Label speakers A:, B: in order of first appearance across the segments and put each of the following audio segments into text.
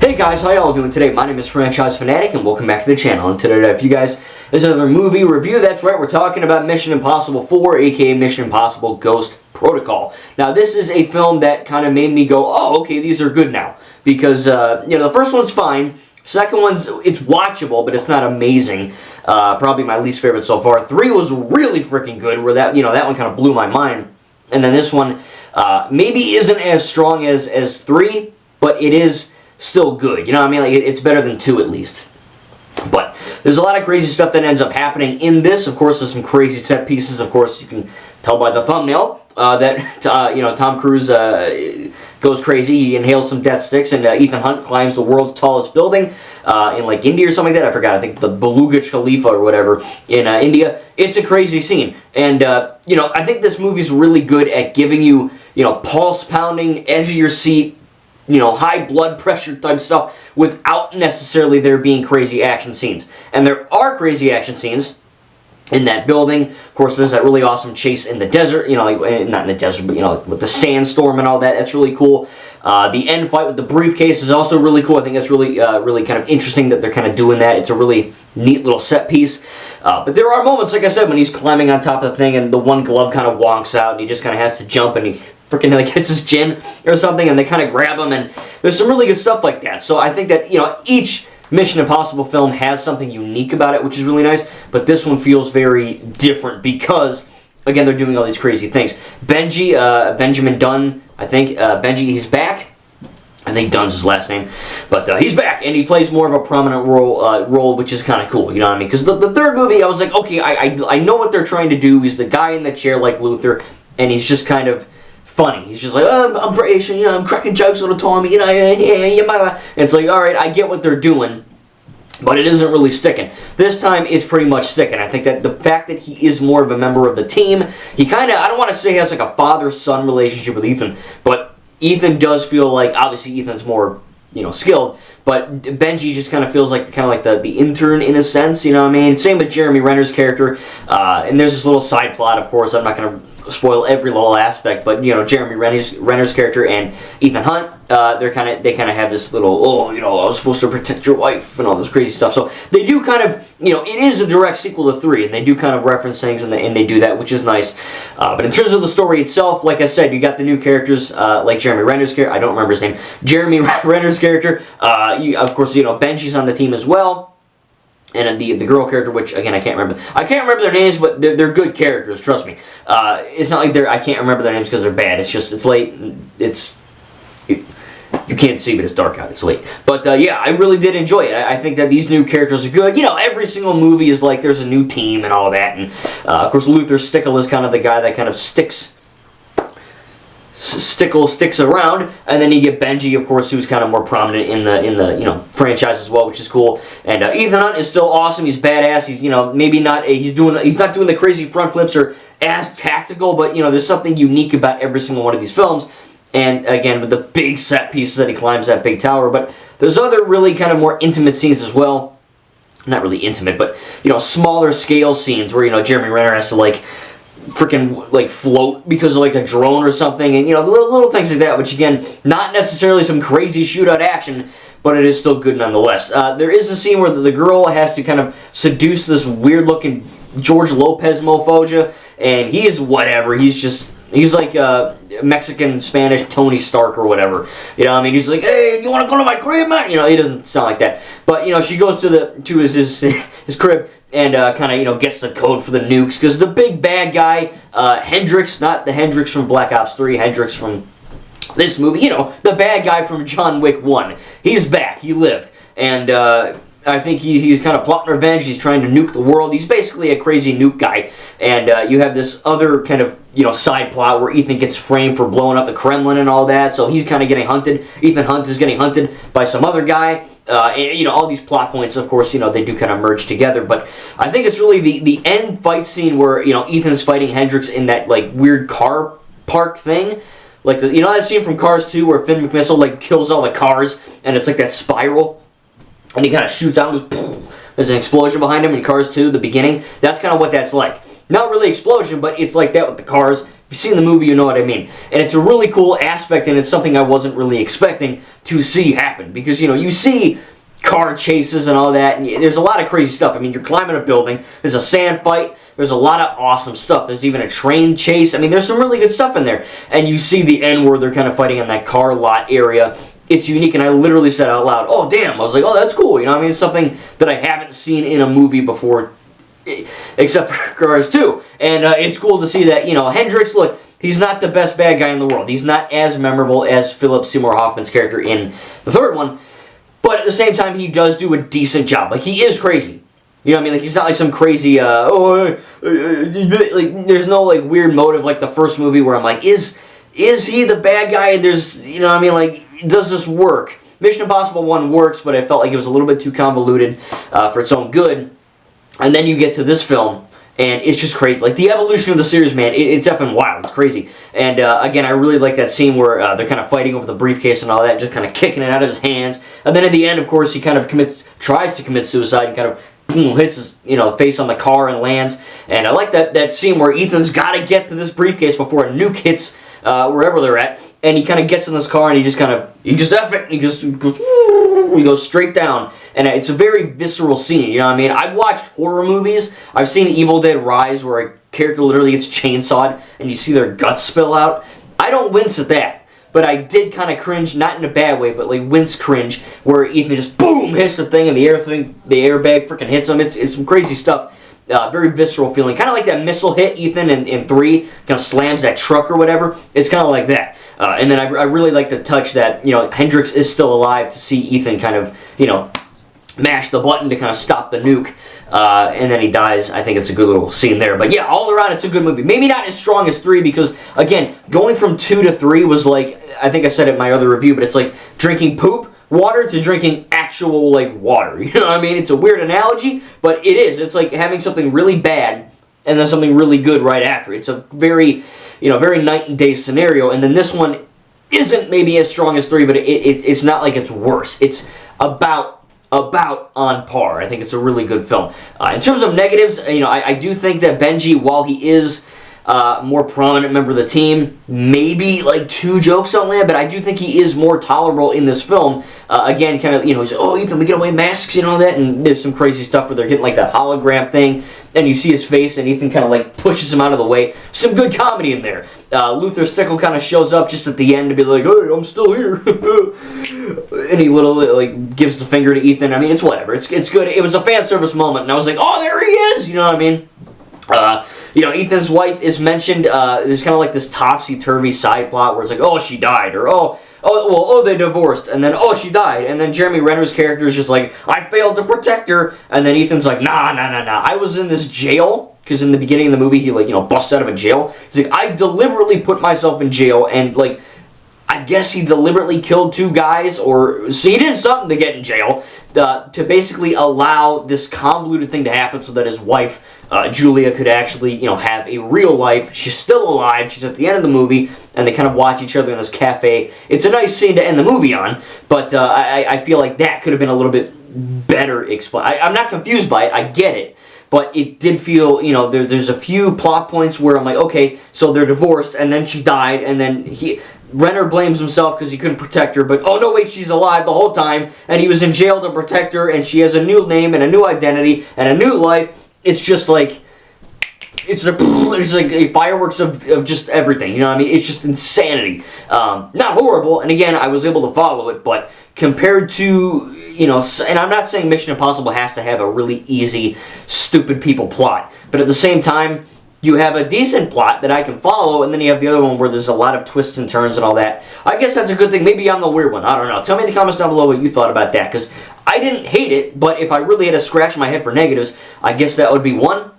A: Hey guys, how y'all doing today? My name is Franchise Fanatic and welcome back to the channel. And today, if you guys, this is another movie review. That's right, we're talking about Mission Impossible 4, aka Mission Impossible Ghost Protocol. Now, this is a film that kind of made me go, oh, okay, these are good now. Because, the first one's fine. Second one's, it's watchable, but it's not amazing. Probably my least favorite so far. 3 was really freaking good, where that one kind of blew my mind. And then this one, maybe isn't as strong as 3, but it is still good. You know what I mean? Like, it's better than 2 at least. But there's a lot of crazy stuff that ends up happening in this. Of course, there's some crazy set pieces. Of course, you can tell by the thumbnail that Tom Cruise goes crazy. He inhales some death sticks, and Ethan Hunt climbs the world's tallest building in like India or something like that. I forgot. I think the Beluga Khalifa or whatever in India. It's a crazy scene, and I think this movie's really good at giving you pulse pounding, edge of your seat, high blood pressure type stuff without necessarily there being crazy action scenes. And there are crazy action scenes in that building. Of course, there's that really awesome chase in the desert, not in the desert, but, with the sandstorm and all that. That's really cool. The end fight with the briefcase is also really cool. I think that's really, really kind of interesting that they're kind of doing that. It's a really neat little set piece. But there are moments, like I said, when he's climbing on top of the thing and the one glove kind of wonks out and he just kind of has to jump and he freaking like hits his chin or something, and they kind of grab him, and there's some really good stuff like that. So I think that each Mission Impossible film has something unique about it, which is really nice. But this one feels very different because, again, they're doing all these crazy things. Benjamin Dunn, I think Benji, he's back. I think Dunn's his last name, but he's back, and he plays more of a prominent role, which is kind of cool, you know what I mean? Because the third movie, I was like, okay, I know what they're trying to do. He's the guy in the chair like Luther, and he's just kind of funny. He's just like, oh, I'm British, and I'm cracking jokes all the time, and it's like, alright, I get what they're doing, but it isn't really sticking. This time, it's pretty much sticking. I think that the fact that he is more of a member of the team, he kind of, I don't want to say he has like a father-son relationship with Ethan, but Ethan does feel like, obviously Ethan's more, skilled, but Benji just kind of feels like the intern in a sense, you know what I mean? Same with Jeremy Renner's character, and there's this little side plot, of course. I'm not going to spoil every little aspect, but Jeremy Renner's character and Ethan Hunt, they kind of have this little, I was supposed to protect your wife and all this crazy stuff. So they do kind of, it is a direct sequel to 3, and they do kind of reference things, and they do that, which is nice. But in terms of the story itself, like I said, you got the new characters like Jeremy Renner's character. I don't remember his name. Jeremy Renner's character. Of course, Benji's on the team as well. And the girl character, which again I can't remember. I can't remember their names, but they're good characters. Trust me. It's not like I can't remember their names because they're bad. It's just it's late. You can't see, but it's dark out. It's late. But yeah, I really did enjoy it. I think that these new characters are good. Every single movie is like there's a new team and all that. And of course, Luther Stickle is kind of the guy that kind of sticks around, and then you get Benji, of course, who's kind of more prominent in the franchise as well, which is cool. And Ethan Hunt is still awesome. He's badass. He's maybe not he's not doing the crazy front flips or as tactical, but there's something unique about every single one of these films. And again, with the big set pieces that he climbs that big tower, but there's other really kind of more intimate scenes as well. Not really intimate, but smaller scale scenes where Jeremy Renner has to freaking float because of a drone or something, and little things like that, which again, not necessarily some crazy shootout action, but it is still good nonetheless. There is a scene where the girl has to kind of seduce this weird looking George Lopez mofoja, and he is whatever. He's like Mexican Spanish Tony Stark or whatever. He's like, hey, you want to go to my crib, man? He doesn't sound like that. But she goes to his crib and kind of gets the code for the nukes, because the big bad guy, Hendrix, not the Hendrix from Black Ops 3, Hendrix from this movie, the bad guy from John Wick 1. He's back. He lived. And I think he's kind of plotting revenge. He's trying to nuke the world. He's basically a crazy nuke guy. And you have this other kind of side plot where Ethan gets framed for blowing up the Kremlin and all that. So he's kind of getting hunted. Ethan Hunt is getting hunted by some other guy. And, all these plot points, of course, they do kind of merge together. But I think it's really the end fight scene where, Ethan's fighting Hendrix in that, weird car park thing. That scene from Cars 2 where Finn McMissile, kills all the cars, and it's like that spiral. And he kind of shoots out and goes, boom. There's an explosion behind him in Cars 2, the beginning. That's kind of what that's like. Not really explosion, but it's like that with the cars. you've seen the movie, you know what I mean. And it's a really cool aspect, and it's something I wasn't really expecting to see happen. Because, you know, you see car chases and all that, and there's a lot of crazy stuff. I mean, you're climbing a building, there's a sand fight, there's a lot of awesome stuff. There's even a train chase. I mean, there's some really good stuff in there. And you see the end where they're kind of fighting in that car lot area. It's unique, and I literally said out loud, oh, damn. I was like, oh, that's cool. You know what I mean? It's something that I haven't seen in a movie before, except for Cars 2. And it's cool to see that, you know, Hendrix, look, he's not the best bad guy in the world. He's not as memorable as Philip Seymour Hoffman's character in the third one. But at the same time, he does do a decent job. Like, he is crazy. You know what I mean? Like, he's not like some crazy, like, there's no, like, weird motive like the first movie where I'm like, is he the bad guy? There's, you know what I mean? Like, does this work? Mission Impossible 1 works, but I felt like it was a little bit too convoluted for its own good. And then you get to this film, and it's just crazy. Like, the evolution of the series, man, it's effing wild. It's crazy. And, again, I really like that scene where they're kind of fighting over the briefcase and all that, just kind of kicking it out of his hands. And then at the end, of course, he kind of tries to commit suicide and kind of boom, hits his, you know, face on the car and lands. And I like that scene where Ethan's got to get to this briefcase before a nuke hits wherever they're at. And he kind of gets in this car and he just F it, and he goes straight down. And it's a very visceral scene, you know what I mean? I've watched horror movies. I've seen Evil Dead Rise where a character literally gets chainsawed and you see their guts spill out. I don't wince at that. But I did kind of cringe, not in a bad way, but like wince cringe, where Ethan just boom hits the thing and the airbag freaking hits him. It's some crazy stuff. Very visceral feeling, kind of like that missile hit Ethan in 3, kind of slams that truck or whatever. It's kind of like that. And then I really like the touch that, you know, Hendrix is still alive to see Ethan kind of, you know, mash the button to kind of stop the nuke, and then he dies. I think it's a good little scene there. But yeah, all around, it's a good movie. Maybe not as strong as 3 because, again, going from 2 to 3 was like, I think I said it in my other review, but it's like drinking poop water to drinking actual, like, water. You know what I mean? It's a weird analogy, but it is. It's like having something really bad and then something really good right after. It's a very, you know, very night and day scenario, and then this one isn't maybe as strong as 3, but it's not like it's worse. It's about on par. I think it's a really good film. In terms of negatives, you know, I do think that Benji, while he is a more prominent member of the team, maybe like 2 jokes don't land, but I do think he is more tolerable in this film. Again, kind of, you know, he's, oh, Ethan, we get away masks and all that, and there's some crazy stuff where they're getting like that hologram thing, and you see his face, and Ethan kind of like pushes him out of the way. Some good comedy in there. Luther Stickle kind of shows up just at the end to be like, hey, I'm still here. And he literally like gives the finger to Ethan. I mean, it's whatever. It's good. It was a fan service moment, and I was like, oh, there he is. You know what I mean? You know, Ethan's wife is mentioned. There's kind of like this topsy-turvy side plot where it's like, oh, she died, or oh, they divorced, and then, oh, she died, and then Jeremy Renner's character is just like, I failed to protect her, and then Ethan's like, nah, I was in this jail, because in the beginning of the movie, he, like, you know, busts out of a jail. He's like, I deliberately put myself in jail, and, like, I guess he deliberately killed 2 guys, or, so he did something to get in jail, to basically allow this convoluted thing to happen so that his wife, Julia, could actually, you know, have a real life. She's still alive. She's at the end of the movie, and they kind of watch each other in this cafe. It's a nice scene to end the movie on, but I feel like that could have been a little bit better explained. I'm not confused by it. I get it. But it did feel, you know, there's a few plot points where I'm like, okay, so they're divorced, and then she died, and then Renner blames himself because he couldn't protect her, but oh no, wait, she's alive the whole time, and he was in jail to protect her, and she has a new name and a new identity and a new life. It's just like, it's like a fireworks of just everything, you know what I mean? It's just insanity. Not horrible, and again, I was able to follow it, but compared to, you know, and I'm not saying Mission Impossible has to have a really easy, stupid people plot, but at the same time, you have a decent plot that I can follow, and then you have the other one where there's a lot of twists and turns and all that. I guess that's a good thing. Maybe I'm the weird one. I don't know. Tell me in the comments down below what you thought about that, because I didn't hate it, but if I really had to scratch my head for negatives, I guess that would be 1.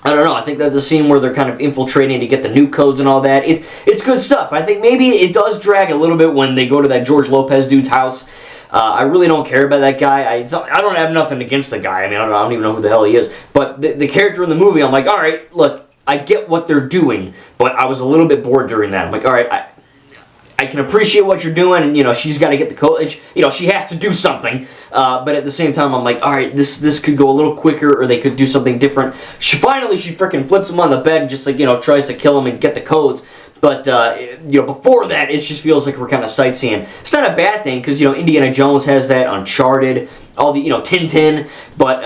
A: I don't know. I think that's the scene where they're kind of infiltrating to get the new codes and all that. It's good stuff. I think maybe it does drag a little bit when they go to that George Lopez dude's house. I really don't care about that guy. I don't have nothing against the guy. I mean, I don't even know who the hell he is. But the character in the movie, I'm like, all right, look, I get what they're doing, but I was a little bit bored during that. I'm like, all right, I can appreciate what you're doing, and, you know, she's got to get the coach. You know, she has to do something. But at the same time, I'm like, all right, this could go a little quicker, or they could do something different. She freaking flips him on the bed and just, like, you know, tries to kill him and get the codes. But, you know, before that, it just feels like we're kind of sightseeing. It's not a bad thing, because, you know, Indiana Jones has that, Uncharted, all the, you know, Tintin. But,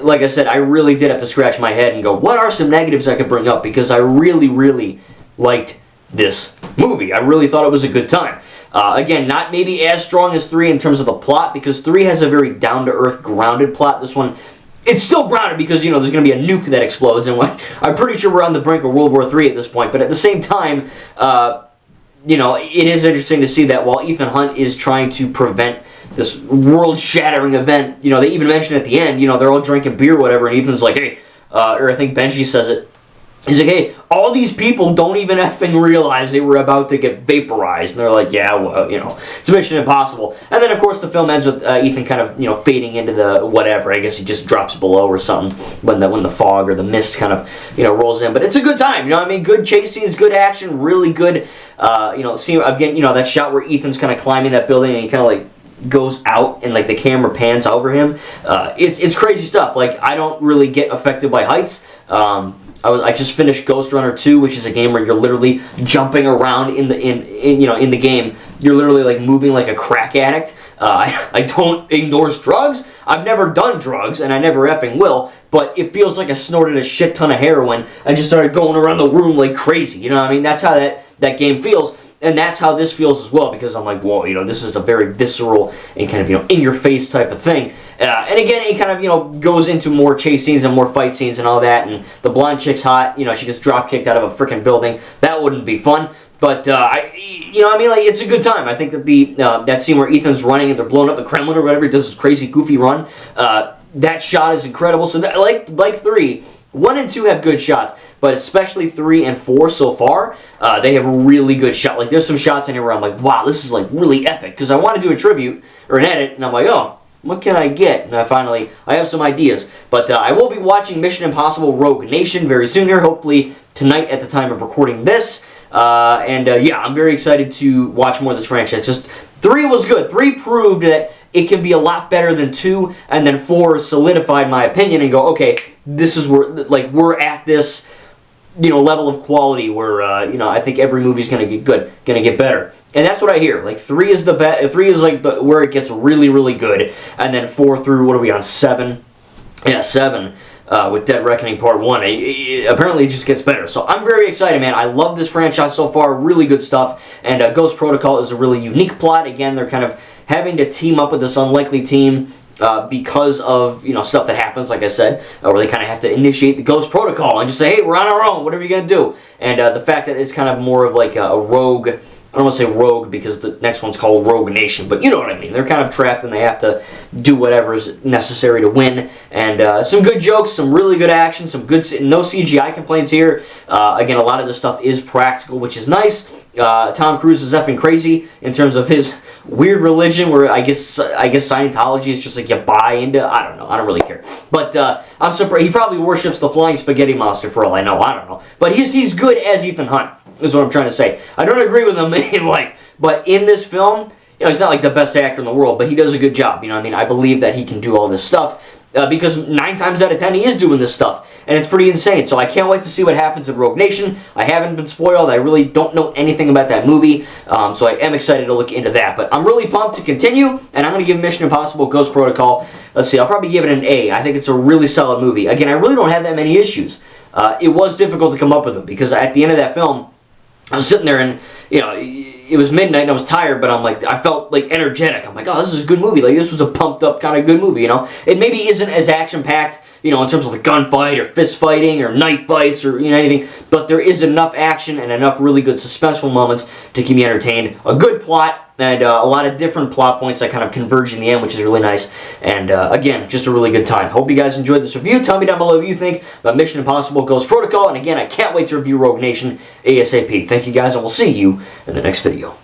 A: like I said, I really did have to scratch my head and go, what are some negatives I could bring up? Because I really, really liked this movie. I really thought it was a good time. Again, not maybe as strong as 3 in terms of the plot, because 3 has a very down-to-earth, grounded plot. This one, it's still grounded because, you know, there's going to be a nuke that explodes, and I'm pretty sure we're on the brink of World War III at this point. But at the same time, you know, it is interesting to see that while Ethan Hunt is trying to prevent this world-shattering event, you know, they even mention at the end, you know, they're all drinking beer or whatever, and Ethan's like, hey, or I think Benji says it, he's like, hey, all these people don't even effing realize they were about to get vaporized. And they're like, yeah, well, you know, it's Mission Impossible. And then, of course, the film ends with Ethan kind of, you know, fading into the whatever. I guess he just drops below or something when the fog or the mist kind of, you know, rolls in. But it's a good time, you know what I mean? Good chase scenes, good action, really good, you know, see, again, you know, that shot where Ethan's kind of climbing that building and he kind of, like, goes out and, like, the camera pans over him. It's crazy stuff. Like, I don't really get affected by heights. I just finished Ghost Runner 2, which is a game where you're literally jumping around in the game. You're literally, like, moving like a crack addict. I don't endorse drugs. I've never done drugs, and I never effing will. But it feels like I snorted a shit ton of heroin and just started going around the room like crazy. You know what I mean? That's how that game feels. And that's how this feels as well, because I'm like, whoa, you know, this is a very visceral and kind of, you know, in-your-face type of thing. And again, it kind of, you know, goes into more chase scenes and more fight scenes and all that, and the blonde chick's hot, you know, she gets drop-kicked out of a freaking building. That wouldn't be fun. But, you know what I mean? Like, it's a good time. I think that that scene where Ethan's running and they're blowing up the Kremlin or whatever, he does this crazy, goofy run, that shot is incredible. So, that, like 3, 1 and 2 have good shots, but especially 3 and 4 so far, they have a really good shot. Like, there's some shots in here where I'm like, wow, this is, like, really epic. Because I want to do a tribute, or an edit, and I'm like, oh, what can I get? And I have some ideas. But I will be watching Mission Impossible Rogue Nation very soon here, hopefully tonight at the time of recording this. Yeah, I'm very excited to watch more of this franchise. Just 3 was good. 3 proved that it can be a lot better than 2, and then 4 solidified my opinion and go, okay, this is where, like, we're at this, you know, level of quality where, you know, I think every movie's gonna get good, gonna get better. And that's what I hear. Like, 3 is the best. 3 is like where it gets really, really good, and then 4 through, what are we on, 7? Yeah, 7. With Dead Reckoning Part 1. Apparently it just gets better. So I'm very excited, man. I love this franchise so far. Really good stuff. And Ghost Protocol is a really unique plot. Again, they're kind of having to team up with this unlikely team because of, you know, stuff that happens, like I said, where they kind of have to initiate the Ghost Protocol and just say, hey, we're on our own. What are we going to do? And the fact that it's kind of more of like a rogue... I don't want to say rogue because the next one's called Rogue Nation, but you know what I mean. They're kind of trapped and they have to do whatever is necessary to win. And some good jokes, some really good action, some good... No CGI complaints here. Again, a lot of this stuff is practical, which is nice. Tom Cruise is effing crazy in terms of his weird religion where I guess Scientology is just like you buy into. I don't know. I don't really care. But I'm surprised. He probably worships the flying spaghetti monster for all I know. I don't know. But he's good as Ethan Hunt. Is what I'm trying to say. I don't agree with him in life, but in this film, you know, he's not like the best actor in the world, but he does a good job. You know what I mean? I believe that he can do all this stuff because 9 times out of 10 he is doing this stuff, and it's pretty insane. So I can't wait to see what happens in Rogue Nation. I haven't been spoiled. I really don't know anything about that movie, so I am excited to look into that. But I'm really pumped to continue, and I'm going to give Mission Impossible Ghost Protocol, let's see, I'll probably give it an A. I think it's a really solid movie. Again, I really don't have that many issues. It was difficult to come up with them because at the end of that film, I was sitting there and, you know, it was midnight and I was tired, but I'm like, I felt like energetic. I'm like, oh, this is a good movie. Like, this was a pumped up kind of good movie, you know. It maybe isn't as action packed, you know, in terms of a gunfight or fist fighting or knife fights or, you know, anything, but there is enough action and enough really good suspenseful moments to keep me entertained. A good plot. And a lot of different plot points that kind of converge in the end, which is really nice. And again, just a really good time. Hope you guys enjoyed this review. Tell me down below what you think about Mission Impossible Ghost Protocol. And again, I can't wait to review Rogue Nation ASAP. Thank you guys, and we'll see you in the next video.